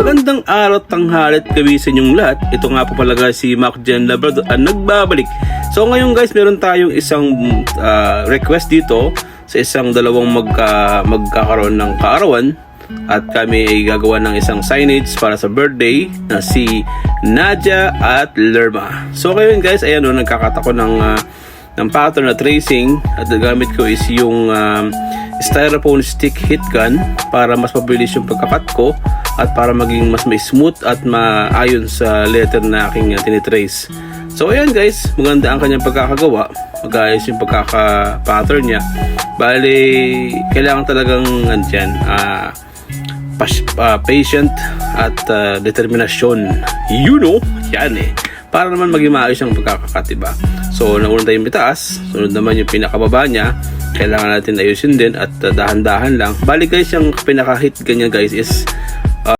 Magandang araw, tanghalit, gabi sa inyong lahat. Ito nga po pala guys, si Mac Jen Labrador ang nagbabalik. So ngayon guys, meron tayong isang request dito sa isang dalawang magkakaroon ng kaarawan. At kami ay gagawa ng isang signage para sa birthday na si Nadia at Lerma. So ngayon guys, ayan o, nagkakat ako ng pattern na tracing. At gamit ko is yung styrofoam stick heat gun para mas mabilis yung pagkakat ko at para maging mas may smooth at maayon sa letter na aking tinitrace. So ayan guys, maganda ang kanyang pagkakagawa, magayos yung pagkaka-pattern niya. Bali, kailangan talagang patient at determinasyon, yan para naman maging maayos ang pagkakakat, diba? So nauna tayong itaas, sunod naman yung pinakababa niya, kailangan natin ayusin din at dahan-dahan lang. Bali guys, yung pinaka-hit ganyan guys is